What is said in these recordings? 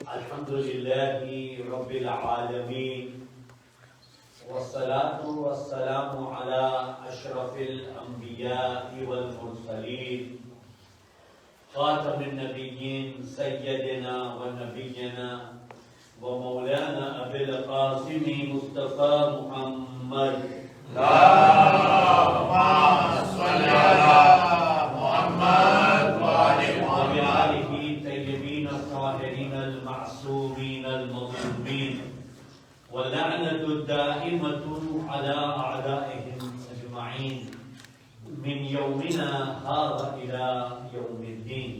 الحمد لله رب العالمين والصلاة والسلام على أشرف الأنبياء والمرسلين خاتم النبيين سيدنا ونبينا ومولانا أبي القاسم مصطفى محمد اللهم صل على محمد وآله الطيبين الطاهرين المعصومين المظلومين واللعنة الدائمة على أعدائهم أجمعين من يومنا هذا إلى يوم الدين.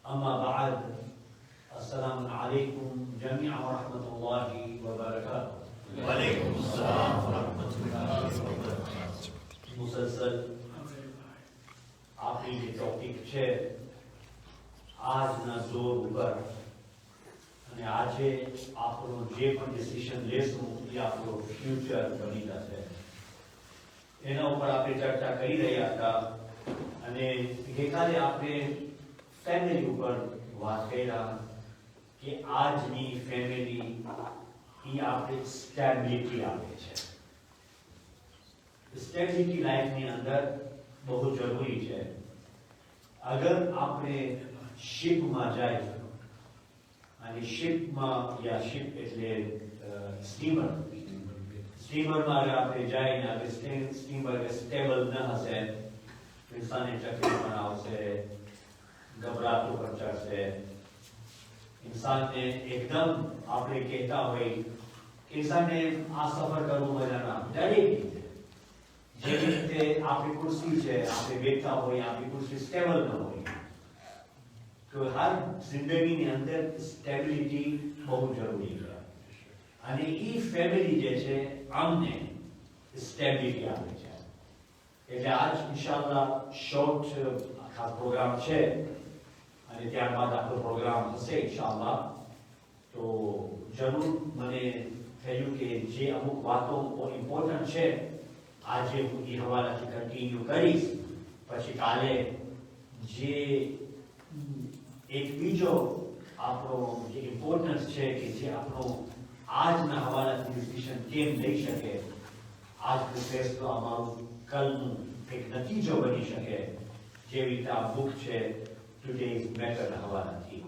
أما بعد، السلام عليكم جميعا ورحمة الله وبركاته. وعليكم السلام ورحمة الله وبركاته. मुसलसल आपकी જે ટોપિક છે આજના જોર ઉપર અને આજે આપણો જે પણ ડિસિઝન લેશું એ આપણો ફ્યુચર બની જશે એના ઉપર આપણે ચર્ચા કરી રહ્યા હતા અને ગઈકાલે આપણે ફેમિલી ઉપર વાત કર્યા કે આજની ફેમિલી એ આપણે સ્ટેબિલિટી આપે છે. સ્ટેબિલિટી લાઈફની અંદર બહુ જરૂરી છે. અગર આપણે શિપમાં જાય અને શિપમાં યા શિપ એટલે સ્ટીમરમાં અગર આપણે જાય ને અગર સ્ટીમર સ્ટેબલ ન હશે ઇન્સાનને તકલીફ પણ આવશે, ગભરાટો પણ ચડશે. ઇન્સાનને એકદમ આપણે કહેતા હોય ઇન્સાનને આ સફર કરવું મજા ના દરેક રીતે જેવી રીતે આપણી ખુરશી છે આપણે બેઠા હોય આપણી ખુરશી સ્ટેબલ ન હોય તો હર જિંદગીની અંદર સ્ટેબિલિટી બહુ જરૂરી છે અને એ ફેમિલી જે છે અમને સ્ટેબિલિટી આપે છે. એટલે આજ ઇન્શાઅલ્લાહ શોર્ટ ખાસ પ્રોગ્રામ છે અને ત્યારબાદ આપણો પ્રોગ્રામ હશે ઇન્શાઅલ્લાહ. તો જરૂર મને થયું કે જે અમુક વાતો ઇમ્પોર્ટન્ટ છે આજે હું એ હવાલાથી કન્ટિન્યુ કરીશ, પછી કાલે જે એક બીજો આપણો જે ઇમ્પોર્ટન્સ છે કે જે આપણો આજના હવાલાથી ડિસિઝન કેમ લઈ શકે, આજનો ફેસલો અમારું કલનું એક નતીજો બની શકે, જેવી રીતે આ બુક છે ટુડેઝ મેટરના હવાલાથી.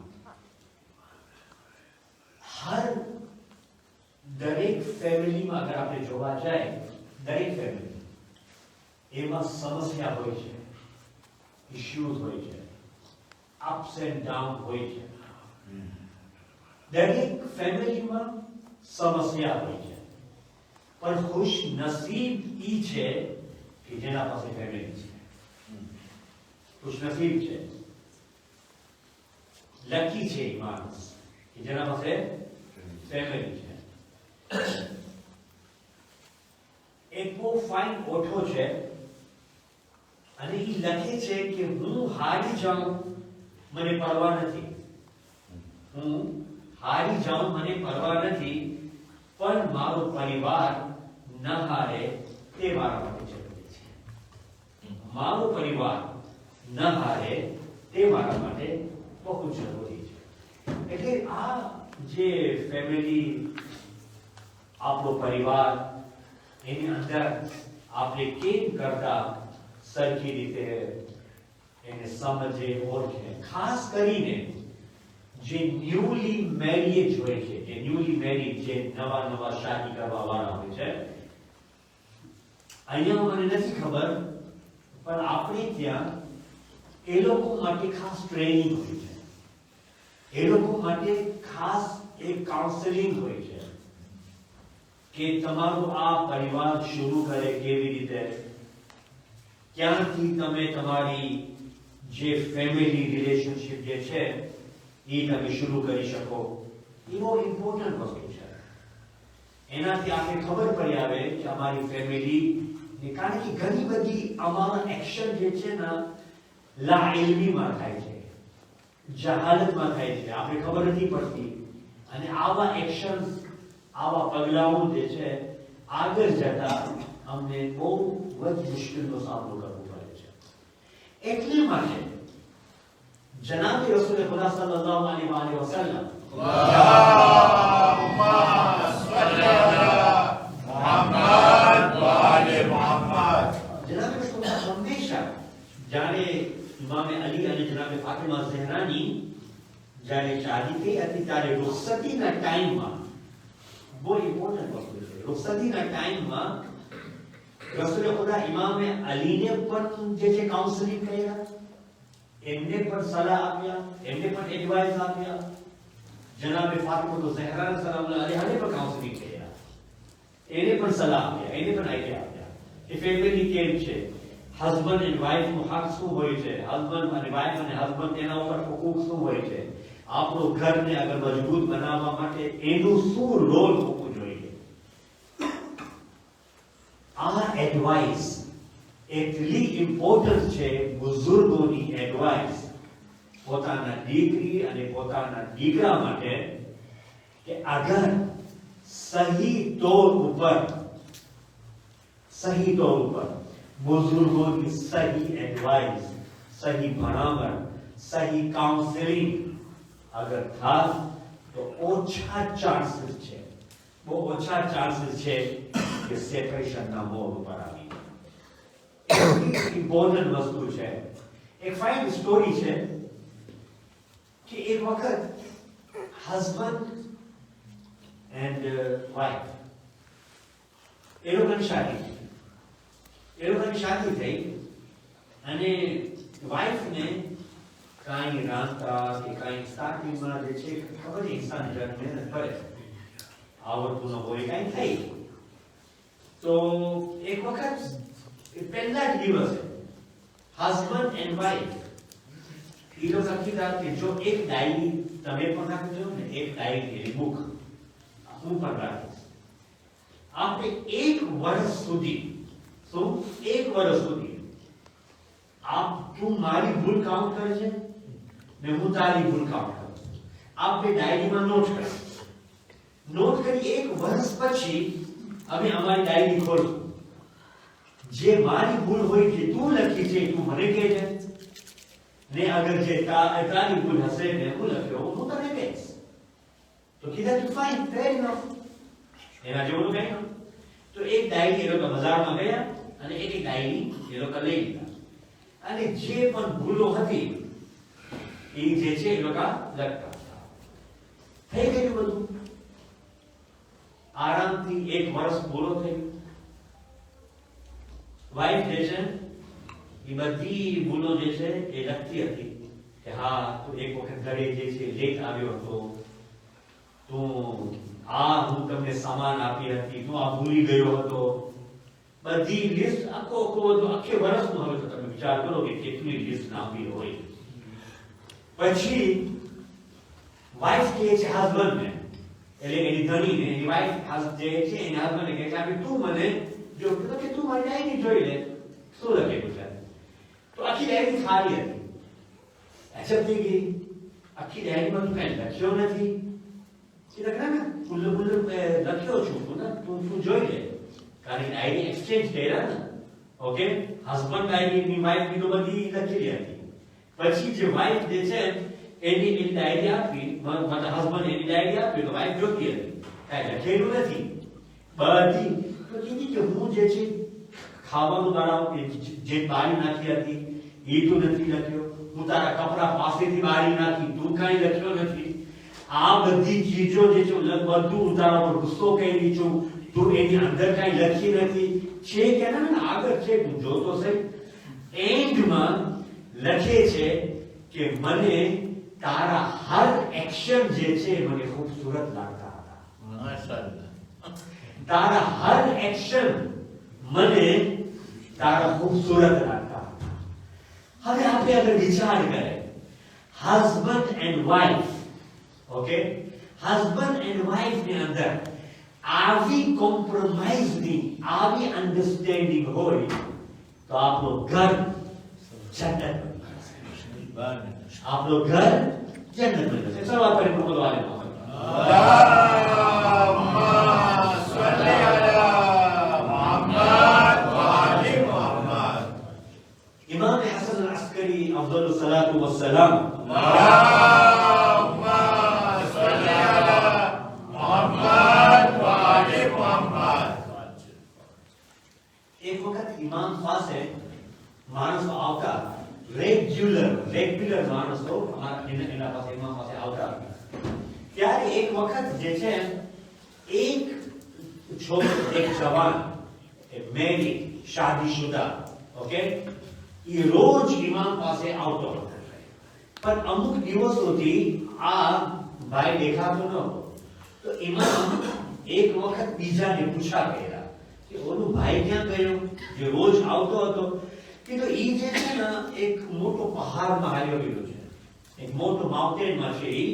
હર દરેક ફેમિલીમાં અગર આપણે જોવા જાય દરેક ફેમિલી એમાં સમસ્યા હોય છે, ઇશ્યુઝ હોય છે, અપ્સ એન્ડ ડાઉન હોય છે. દરેક ફેમિલીમાં સમસ્યા હોય છે, પણ ખુશ નસીબ ઈ છે કે જેના પાસે ફેમિલી છે. ખુશ નસીબ છે, લકી છે એ માણસ કે જેના પાસે ફેમિલી છે. એક બહુ ફાઇન ઓઠો છે અને એ લખે છે કે હું હારી જાઉં મને પરવા નથી, હું હારી જાઉં મને પરવા નથી, પણ મારો પરિવાર ન હારે તે મારા માટે જરૂરી છે. મારો પરિવાર ન હારે તે મારા માટે બહુ જરૂરી છે. એટલે આ જે ફેમિલી આપણો પરિવાર એની અંદર આપણે કેમ કરતા સરખી રીતે એને સમજે ઓળખે. ખાસ કરીને જે ન્યૂલી મેરીડ હોય છે, જે ન્યૂલી મેરીડ જે નવા શાદી કરવા વાળા હોય છે, અહીંયા મને નથી ખબર પણ આપણે ત્યાં એ લોકો માટે ખાસ ટ્રેનિંગ હોય છે, એ લોકો માટે ખાસ એક કાઉન્સેલિંગ હોય છે કે તમારું આ પરિવાર શરૂ કરે કેવી રીતે, ક્યાંથી તમે તમારી જે ફેમિલી રિલેશનશિપ જે છે એ તમે શરૂ કરી શકો. એ બહુ ઇમ્પોર્ટન્ટ વસ્તુ છે. એનાથી આપણે ખબર પડી આવે કે અમારી ફેમિલી, કારણ કે ઘણી બધી અમારા એક્શન જે છે ને લાઇલમીમાં થાય છે, જહાલતમાં થાય છે, આપણે ખબર નથી પડતી અને આવા એક્શન આવા પગલાઓ જે છે આગળ જતા અમને બહુ જ મુશ્કેલનો સામનો કરવો પડે છે. એટલે માટે जनाब रसूल खुदा सल्लल्लाहु अलैहि वसल्लम जनाब रसूल हमेशा जाने इमाम अली અને જનાબ ફાતિમા ઝહરાની જ્યારે શાદી થઈ હતી ત્યારે રૂખસતીના ટાઈમમાં બહુ ઇમ્પોર્ટન્ટ વસ્તુ છે રૂખસતીના ટાઈમમાં રસૂલ ખુદા ઇમામ અલીને પણ જે છે કાઉન્સેલિંગ કર્યા એમને પણ સલાહ આપ્યા એમને પણ એડવાઇસ આપ્યા જનાબ ફાતિમા ઝહરા સલામુલ્લાહ અલૈહાને પણ કાઉન્સેલિંગ કર્યા એને પણ સલાહ આપ્યા એને પણ આઈડિયા આપ્યા કે ફેમિલી કેમ છે husband and wife નું હક શું હોય છે husband અને wife અને husband એના ઉપર હુકુક શું હોય છે આપણો ઘરને અગર મજબૂત બનાવવા માટે એનું શું રોલ હોવું જોઈએ આ એડવાઇસ એટલી ઇમ્પોર્ટન્ટ છે બુઝુર્ગોની એડવાઇસ પોતાના દીકરી અને પોતાના દીકરા માટે કે અગર સહી તौर ઉપર बुजुर्गों सही एडवाइस सही भणावण सही काउंसलिंग अगर था तो ओछा चांसेस છે બહુ ઓછા ચાન્સીસ છે કે સેપરેશન ના મોડ ઉપર આવી ઇમ્પોર્ટન્ટ વસ્તુ છે એક ફાઇન સ્ટોરી છે કે એક વખત હસબન્ડ એન્ડ વાઇફ એ લોકોની શાદી એ લોકોની શાદી થઈ અને વાઇફને કાંઈ રાંધતા કે કાંઈ સ્ટાર્ટિંગમાં જે છે ખબર છે ઇન્સાન જયારે મહેનત કરે આવડતું ન હોય કાંઈ થઈ તો એક વખત પહેલા જ દિવસે હસબન્ડ એન્ડ વાઇફ એ લોકો કીધા કે જો એક ડાયરી તમે પણ રાખજો ને એક ડાયરી બુક હું પણ રાખીશ આપણે એક વર્ષ સુધી तो एक वर्ष સુધી आप तू मारी भूल काउंट करे छे ने હું તારી ભૂલ કાઉન્ટ કરું આપણે ડાયરીમાં નોટ કરી એક વર્ષ પછી અમે અમારી ડાયરી ખોલશું જે મારી ભૂલ હોય જે તું લખી છે તું મને કહેજે ને અગર જે તારી ભૂલ હશે ને હું લખ્યો હું તને કહીશ તો કીધા કે ફાઇન ફેર ઇનફ એના જેવું કંઈ તો એક ડાયરી એ લોકો બજારમાં ગયા અને એક ડાયરી એ લોકો લઈ લીધા અને જે પણ ભૂલો હતી એ જે છે એ લોકો લખતા થઈ ગયું બધું આરામથી એક વર્ષ પૂરો થયો વાઇફ જે છે એ બધી ભૂલો જે છે એ લખતી હતી કે હા તું એક વખત ઘરે જે છે લેટ આવ્યો હતો તું આ હું તમને સામાન આપી હતી તું આ ભૂલી ગયો હતો બધી લિસ્ટ આખે વર્ષનું હવે તો તમે વિચાર કરો કે કેટલી લિસ્ટ લાંબી હોય પછી વાઇફ કહે છે હસબન્ડને એટલે એની ધણીને એની વાઇફ જે છે એના હસબન્ડને કહે છે તું મને જો કે તું મારી ડાયરી જોઈ લે શું લખેલું છે તો આખી ડાયરી ખાલી હતી એક્સેપ્ટ થઈ ગઈ આખી ડાયરીમાં તું કાંઈ લખ્યો નથી લખ્યો છું તું જોઈ લે કારણ કે ડાયરી એક્સચેન્જ કર્યા ને ઓકે હસબન્ડ ડાયરી વાઇફ ની તો બધી લખેલી હતી પછી જે વાઇફ જે છે એની ડાયરી આપી મતલબ હસબન્ડ એની ડાયરી આપી તો વાઇફ જોતી હતી કાંઈ લખેલું નથી બધી તો કીધી કે હું જે છે ખાવાનું તારા જે બારી નાખી હતી એ તું નથી લખ્યો હું તારા કપડા પાસેથી બારી નાખી તું કાંઈ લખ્યો નથી આ બધી ચીજો જે છે બધું તારા પર ગુસ્સો કરી છું તું એની અંદર કાંઈ લખી નથી છે કે ના આગળ છે તું જોતો છે એન્ડમાં લખે છે કે મને તારા હર એક્શન જે છે મને ખૂબસૂરત લાગતા હતા માશાઅલ્લાહ તારા હર એક્શન મને તારા ખૂબસૂરત લાગતા હવે આપણે અગર વિચાર કરે husband and wife okay husband and wife ની અંદર આવી કોમ્પ્રોમાઇઝ ની આવી અન્ડરસ્ટેન્ડિંગ હોય તો આપણો ઘર જન્નત બની જશે આપણો ઘર જન્નત બની જશે ચલો આપણે બોલવા વાલે इमाम हसन अल अस्करी अफजल सलात સલાતુ વસ્સલામ એક વખત ઇમામ પાસે માણસો આવતા, રેગ્યુલર માણસો એના પાસે ઇમામ પાસે આવતા. ત્યારે એક વખત જે છે એક છોકરો, એક જવાન, એક મેરી શાદીશુદા, ઓકે, એ રોજ ઇમામ પાસે આવતો હતો. પણ અમુક દિવસોથી આ ભાઈ દેખાતો નહોતો. તો ઇમામ એક વખત બીજાને પૂછા કર્યા કે ઓલું ભાઈ ક્યાં ગયો જે રોજ આવતો હતો? કે તો ઈ જે છે ને એક મોટો પહાડમાં હાલ્યો ગયો છે, એક મોટો માઉન્ટેનમાં છે. ઈ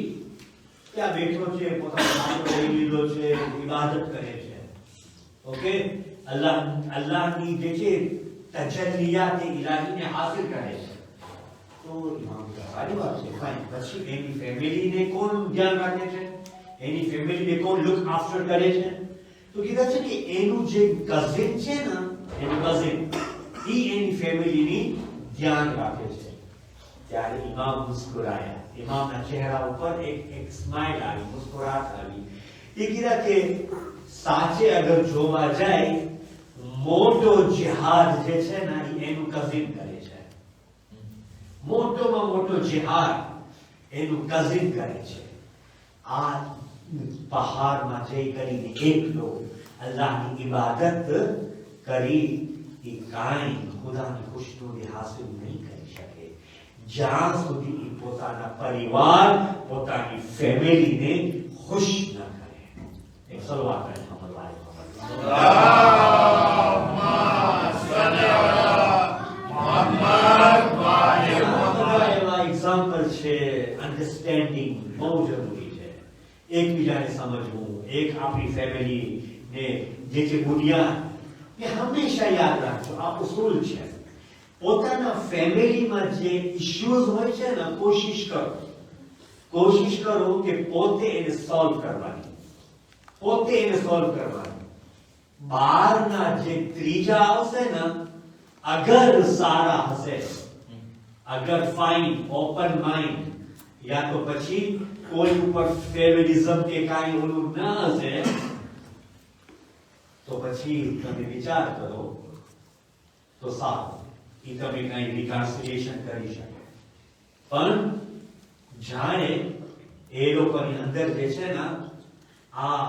ત્યાં બેઠો છે, પોતાનો માથો લઈ લીધો છે, ઇબાદત કરે છે. ઓકે, અલ્લાહની જે છે તજલ્લિયાત ઇલાહીને હાસિલ કરે છે. તો ઇમામ સારી વાત છે, ફાઇન. પછી એની ફેમિલીને કોણ ધ્યાન રાખે છે? એની ફેમિલીને કોણ લુક આફ્ટર કરે છે? તો કીધા છે કે એનું જે કઝિન છે ને, એનું કઝિન, ઈ એની ફેમિલીની ધ્યાન રાખે છે. ત્યારે ઇમામ મુસ્કુરાયા. ઇમામના ચહેરા ઉપર એક સ્માઇલ આવી, મુસ્કુરાહટ આવી. એ કીધા કે સાચે અગર જોવા જાય, મોટો જિહાદ જે છે ને એ એનું કઝિન કરે છે. મોટોમાં મોટો જિહાદ એનું કઝિન કરે છે. આ પહાડમાં જઈ કરીને એકલો અલ્લાહની ઇબાદત કરી એ કાંઈ ખુદાની ખુશનુદી હાસિલ નહીં કરી શકે જ્યાં સુધી એ પોતાના પરિવાર, પોતાની ફેમિલીને ખુશ ન કરે. એક સલવાત કરે એક્ઝામ્પલ છે. અન્ડરસ્ટેન્ડિંગ બહુ જરૂરી છે. એકબીજાને સમજવું, એક આપણી ફેમિલી ને જે છે બુનિયાદ, એ હંમેશા યાદ રાખજો. આ ઉસૂલ છે. પોતાના ફેમિલીમાં જે ઇશ્યુઝ હોય છે ને, કોશિશ કરો કે પોતે એને સોલ્વ કરવાની. બહારના જે ત્રીજા આવશે ને, અગર સારા હશે, અગર ફાઇન, ઓપન માઇન્ડ, યા તો પછી કોઈ ઉપર ફેવરિઝમ કે કાંઈ ઓલું ન હશે, તો પછી તમે વિચાર કરો તો સારું, એ તમે કઈ રિકન્સિલિએશન કરી શકે. પણ જાણે એ લોકોની અંદર જે છે ને, આ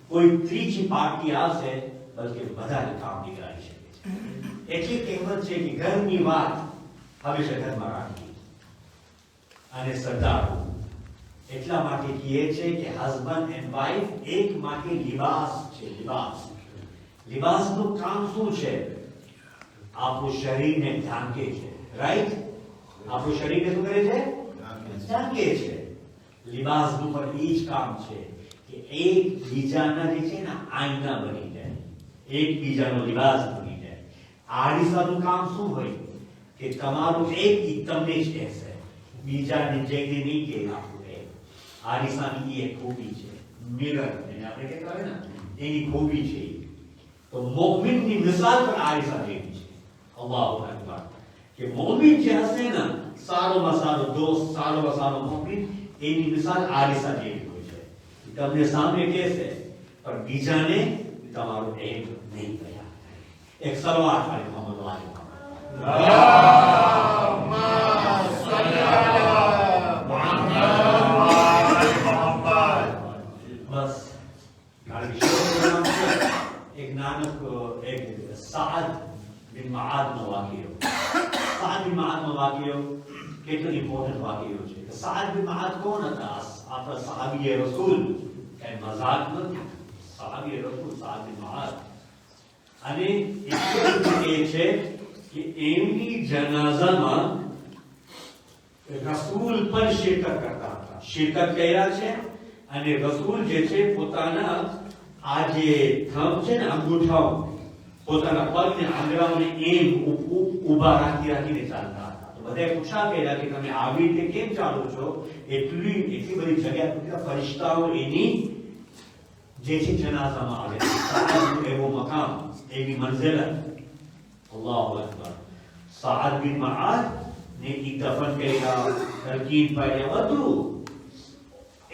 કોઈ ત્રીજી પાર્ટી આવશે, બલકે બધાને કામ નીકળાવી શકે છે. એટલી કહેવત છે કે ઘરની વાત હંમેશા ઘરમાં રાખવી અને સરદારવું. એટલા માટે કહે છે કે હસબન્ડ એન્ડ વાઇફ એક માટે લિબાસ છે. લિબાસનું કામ શું છે? આપણું શરીરને ઢાંકે છે. રાઈટ? આપણું શરીરને શું કરે છે? ઢાંકે છે. લિબાસનું પણ એ જ કામ છે કે એકબીજાના જે છે ને આઈના બની જાય, એકબીજાનો લિબાસ બની જાય. આડીસાનું કામ શું હોય કે તમારું એક તમને જ કહેશે, બીજાને જઈને નહીં કે આપણું એક. આડીસાની એક ખૂબી છે, મિરર એને આપણે કહેતા હોય ને, એની ખૂબી છે. તો મોમિનની મિસાલ પણ આડીસા જેવી છે. અલ્લાહુ અકબર. કે મોમિન જે હશે ને, સારોમાં સારો દોસ્ત, સારોમાં સારો મોમિન, એની મિસાલ આડીસા જેવી હોય છે. તમને સામે કહેશે પણ બીજાને તમારો એક નહીં કર્યા. એક સલવાત વાળી મોહમ્મદ વાળી બસ એક નાનક એક સાદ બિન માદનો વાક્યો. સાદ બિન માદનો વાક્યો કેટલો ઇમ્પોર્ટન્ટ વાક્યો છે. સાદ બિન માદ કોણ હતા? આપણા સહાબીએ રસૂલ. કઈ મજાક નથી. સહાબીએ રસૂલ સાદ બિન માદ. અને એટલું એ છે કે એમની જનાઝામાં રસૂલ પણ શિરકત કરતા હતા. શિરકત કર્યા છે અને રસૂલ જે છે પોતાના આ જે થંભ છે ને, અંગૂઠાઓ, પોતાના પગને આંગળાઓને એમ ઊભા રાખીને ચાલતા હતા. તો બધાએ પૂછા કર્યા કે તમે આવી રીતે કેમ ચાલો છો? એટલી બધી જગ્યા ફરિશ્તાઓ એની જે છે જનાઝામાં આવે. એવો મકામ, એવી મંઝિલત. અલ્લાહુ અકબર. સાદ બિન માદ ને ઈ દફન કર્યા, તલકીન પાડ્યા, બધું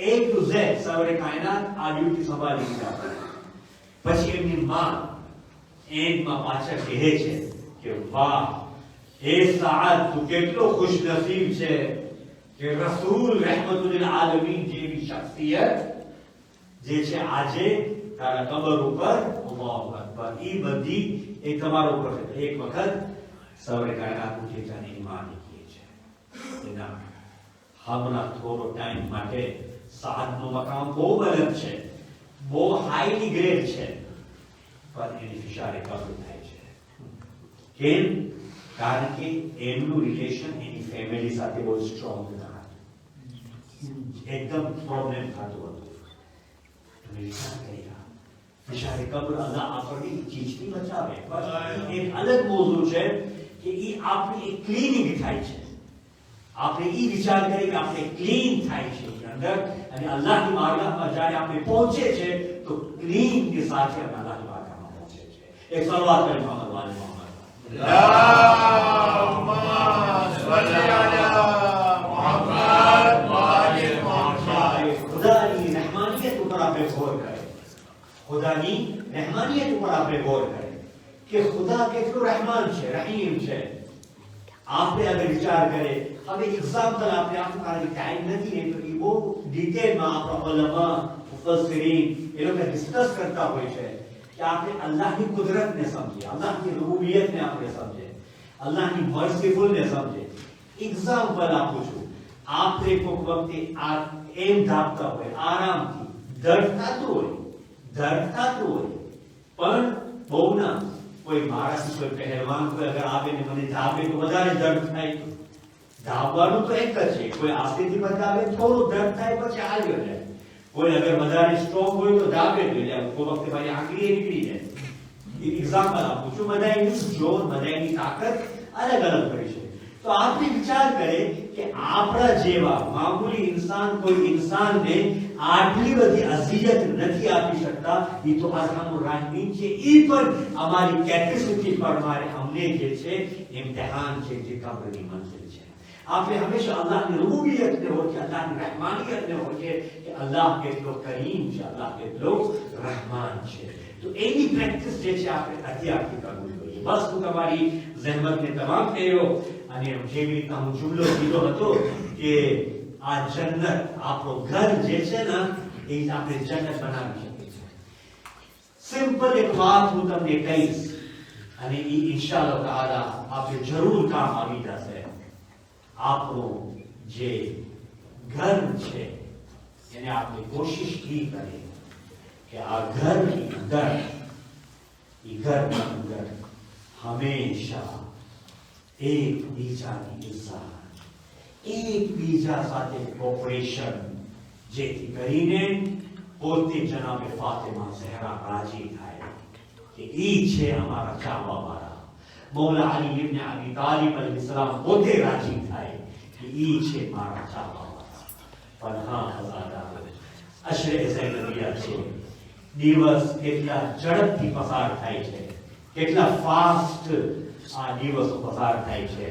A to Z સર્વે કાયનાત આ ડ્યુટી સંભાળી લીધા. પછી એમની માં એન્ડમાં પાછળ કહે છે કે વાહ એ સાદ તું કેટલો ખુશનસીબ છે કે રસૂલ રહેમતુલ આલમીન જેવી શખ્સિયત જે છે આજે તારા કબર ઉપર અલ્લાહુ અકબર ઈ બધી એ તમારા ઉપર એક વખત સર્વે કાયનાત ઉઠી જાની માની કહે છે. એના હમણાં થોડો ટાઈમ માટે સાદનું મકામ બહુ બલંદ છે, બહુ હાઈલી ગ્રેડ છે, પણ એની ફિશારે કબૂલ થાય છે. કેમ? કારણ કે એમનું રિલેશન એની ફેમિલી સાથે બહુ સ્ટ્રોંગ હતા, એકદમ પ્રોબ્લેમ થતો હતો. તમે વિચાર કર્યા ફિશારે કબૂલ અલ્લાહ આપણને ચીજથી બચાવે, પણ એક અલગ મોજું છે કે ઈ આપણી એક ક્લીનિંગ થાય છે. આપણે ઈ વિચાર કરીએ કે આપણે ક્લીન થાય છે અંદર, અને અલ્લાહની બારગાહમાં જ્યારે આપણે પહોંચે છે તો ક્લીન ની સાથે અલ્લાહની બારગાહમાં પહોંચે છે. એક સલવાત કરી મોહમ્મદ વાલે મોહમ્મદ અલ્લાહુમ્મા સલ્લી અલા મુહમ્મદ વાલે મુહમ્મદ. ખુદાની રહેમાનિયત ઉપર આપણે ગૌર કરીએ, ખુદાની રહેમાનિયત ઉપર આપણે ગૌર કરીએ કે ખુદા કેટલું રહેમાન છે, રહીમ છે. આપણે અગર વિચાર કરીએ, હવે એક્ઝામ્પલ આપણે આપવું કારણ કે ટાઈમ નથી ને, તો એ બહુ ડિટેલમાં આપણા ઉલમા મુફસ્સિરીન એ લોકો ડિસ્કસ કરતા હોય છે કે આપણે અલ્લાહની કુદરતને સમજીએ, અલ્લાહની રૂબુબિયતને આપણે સમજીએ, અલ્લાહની મર્સીફુલને સમજીએ. એક્ઝામ્પલ આપું છું. આપણે કોઈક વખતે આ એમ ધાપતા હોય આરામથી, દર્દ થતું હોય, પણ બહુ ના. કોઈ માણસ કોઈ પહેલવાન કોઈ અગર આવે ને મને ધાબે તો વધારે દર્દ થાય. ધાવવાનું તો એક જ છે, કોઈ આસ્તેથી બતાવે થોડું દર્દ થાય પછી હાલ્યો જાય. કોઈ અગર વધારે સ્ટ્રોંગ હોય તો ધાબે તો જાય, કોઈ વખતે મારી આંગળી નીકળી જાય. એક્ઝામ્પલ આપું છું. બધાની જોર, બધાની તાકાત અલગ અલગ હોય છે. તો આપણે વિચાર કરીએ કે આપણા જેવા મામૂલી ઇન્સાન કોઈ ઇન્સાનને આટલી બધી અઝિયત નથી આપી શકતા. એ તો અરહમુર રાહિમીન છે. એ પણ અમારી કેપેસિટી પર અમને જે છે ઇમ્તિહાન છે, જે કબ્રની મંઝિલ છે. આપણે હંમેશા અલ્લાહની રૂબુબિયતને ઓળખીએ, અલ્લાહની રહેમાનિયતને ઓળખીએ કે અલ્લાહ કેટલો કરીમ છે, અલ્લાહ કેટલો રહેમાન છે. તો એની પ્રેક્ટિસ જે છે આપણે અત્યારથી કરવું જોઈએ. બસ હું તમારી જહેમતને તમામ કર્યો, અને જેવી રીતના હું જુમલો કીધો હતો કે આ જન્નત આપણો ઘર જે છે ને એ આપણે જન્નત બનાવી શકીએ છીએ. સિમ્પલ એક વાત હું તમને કહીશ, અને એ ઇન્શાઅલ્લાહ તાઆલા આપણે જરૂર કામ આવી જશે. આપણું જે ઘર છે એને આપણે કોશિશ કી કરીએ કે આ ઘરની અંદર હંમેશા એકબીજાની ઇજ્જત, એકબીજા સાથે કોપરેશન, જેથી કરીને પોતે જનાબે ફાતિમા ઝહરા રાજી થાય કે ઈ છે અમારા ચાહવાવાળા. મૌલા અલી ઇબ્ન અબી તાલિબ અલૈહિસ્સલામ પોતે રાજી થાય કે ઈ છે મારા ચાહવાવાળા. પણ હા હઝારા અશરે ઝૈનબિયા છે, દિવસ કેટલા ઝડપથી પસાર થાય છે, કેટલા ફાસ્ટ આ દિવસો પસાર થાય છે,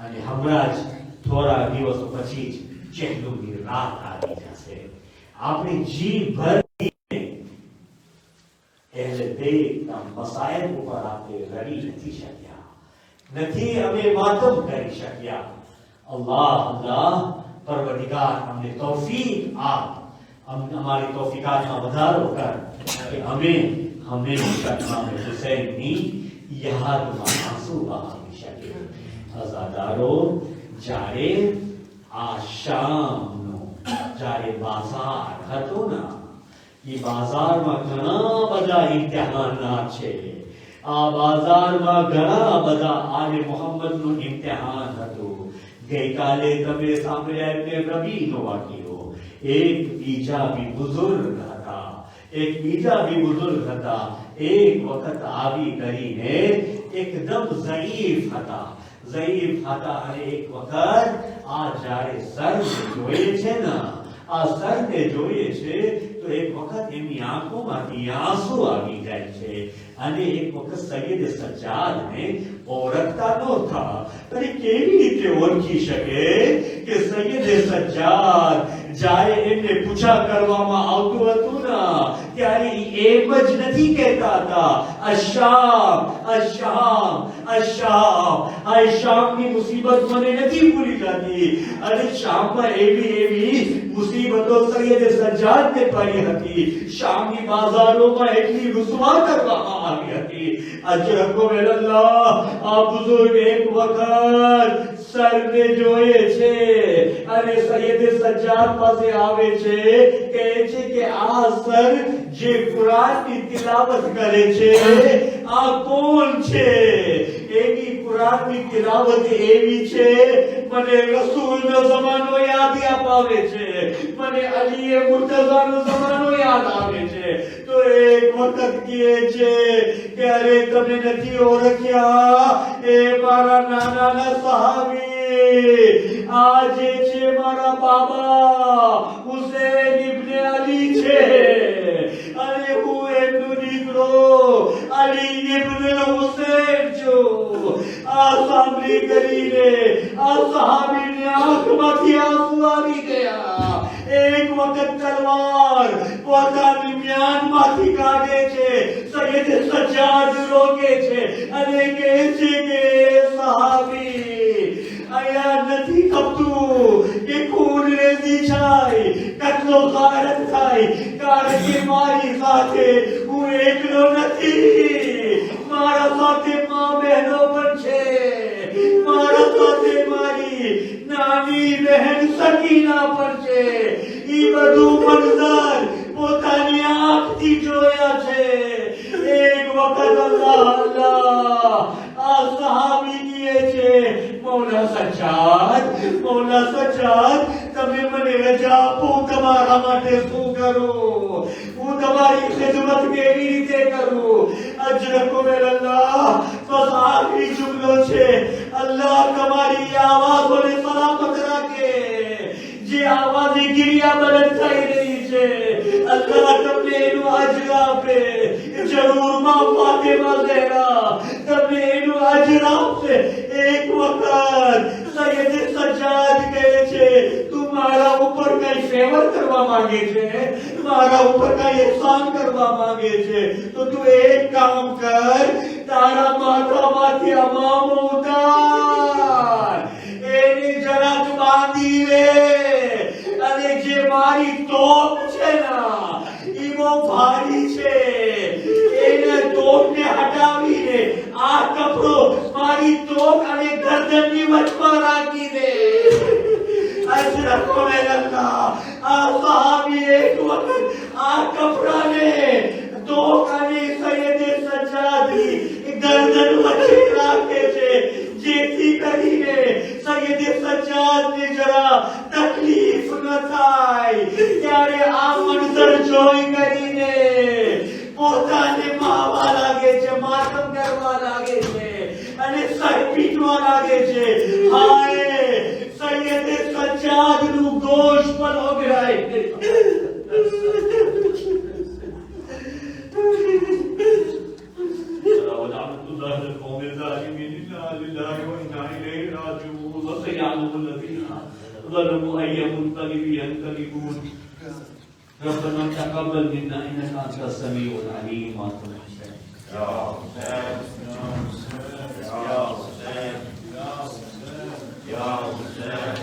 અને હમણાં જ થોડા દિવસો પછી જ ચહેલુની રાત આવી જશે. આપણે જીભર એટલે દેખના મસાયબ ઉપર આપણે રડી નથી શક્યા, નથી અમે માતમ કરી શક્યા. અલ્લાહ પરવરદિગાર અમને તૌફીક આપ, અમારી તૌફીકાતમાં વધારો કર કે અમે હંમેશા ઇમામ હુસૈનની યાદમાં આંસુ વહાવી શકીએ. અઝાદારો, જ્યારે આ શામનો જ્યારે બાઝાર હતો ને, એ બાઝારમાં ઘણા બધા ઇમ્તિહાનાત છે. આ બાઝારમાં ઘણા બધા આલે મોહમ્મદનું ઇમ્તિહાન હતું. ગઈકાલે તમે સાંભળ્યા એટલે રબીનો વાક્યો. એક બીજા બી બુઝુર્ગ હતા, એક વખત આવી કરીને એકદમ ઝઈફ હતા, અને એક વખત આ જ્યારે સરને જોઈએ છે ને, આ સરને જોઈએ છે તો તો એક વખત એમની આંખોમાંથી આંસુ આવી જાય છે અને એક વખત સૈયદ સજ્જાદને ઓળખતા નહોતા. અને કેવી રીતે ઓળખી શકે કે સૈયદ સજ્જાદ જ્યારે એમને પૂછા કરવામાં આવતું હતું ને ત્યારે એમ જ નથી કહેતા હતા અશામ અશામ અશામ. આ શામની મુસીબત મને નથી ભૂલી જતી. અને શામમાં એવી મુસીબતો સૈયદ સજ્જાદને પડી હતી. શામની બાજારોમાં એટલી રુસવા કરવામાં આવી હતી. અજરકો અલ્લાહ આ બુઝુર્ગ એક વખત સરને જોઈએ છે અને સૈયદ સજ્જાદ પાસે આવે છે, કહે છે કે આ સર જે કુરાનની તિલાવત કરે છે આ કોણ છે? એની કુરાનની તિલાવત એવી છે મને રસૂલનો જમાનો યાદ અપાવે છે, મને અલી મુર્તઝાનો જમાનો યાદ આવે છે. તો એક વખત કહે છે કે અરે તમે નથી ઓળખ્યા એ મારા નાના સહાબી આ જે છે મારા બાબા હુસૈન ઇબ્ને અલી છે અને હું એમનો દીકરો અલી ઇબ્ને હુસૈન છું. આ સાંભળી કરીને આ સહાબીની આંખમાંથી આંસુ આવી ગયા. એક વખત તલવાર પોતાની મ્યાનમાંથી કાઢે છે. સૈયદ સજ્જાદ રોકે છે અને કહે છે કે સહાબી અહીંયા નથી ખપતું કે ખૂન રેજી થાય, કતલો ગારત થાય, કારણ કે મારી સાથે હું એકલો નથી. મારા સાથે મા બહેનો પણ છે. મારા સાથે મારી નાની બહેન સકીના પણ છે. ઈ બધું મંઝર પોતાની આંખથી જોયા છે. એક વખત અલ્લાહ આ સહાબી કહે છે મૌલા સજ્જાદ તમે મને રજા આપો, તમારા માટે શું કરું? હું તમારી ખિદમત કેવી રીતે કરું? અજરકો અલ્લાહ બસ આખરી જુમલો છે અલ્લાહ તમારી આવાજોને સલામત રાખે. જે આવાજે ગિરિયા બલંદ થઈ રહી છે અલ્લાહ તમને એનું અજર આપે. જરૂર માં ફાતિમા ઝહરા તમને એનું અજર આપશે. એક વખત સૈયદ સજ્જાદ કહે છે તું મારા ઉપર કઈ ફેવર કરવા માંગે છે, મારા ઉપર કઈ એહસાન કરવા માંગે છે તો તું એક કામ કર, તારા માથામાંથી અમામો ઉતાર, એની જરાક બાંધી લે અને જે મારી તોપ છે ને ઈ બહુ ભારી છે એને તોપને હટાવીને આ કપડો મારી તોપ અને ગરદનની વચમાં રાખી દે. અજરકો અલ્લાહ આ સહાબી એક વખત આ કપડાને તોપ અને સૈયદ સજ્જાદની ગરદન વચ્ચે રાખે છે જેથી કરીને સૈયદ સજ્જાદને જરા તકલીફ ન થાય. ત્યારે આ મંઝર જોઈ કરીને પોતાને માવા લાગે છે, માતમ કરવા લાગે છે અને સર પીટવા લાગે છે. હાય સૈયદ સજ્જાદનું ગોશ પણ ઓગળાય. ظلموا أي منقلب ينقلبون ربنا تقبل منا إنك أنت السميع العليم وأنت المحسن. يا حسين يا حسين يا حسين يا حسين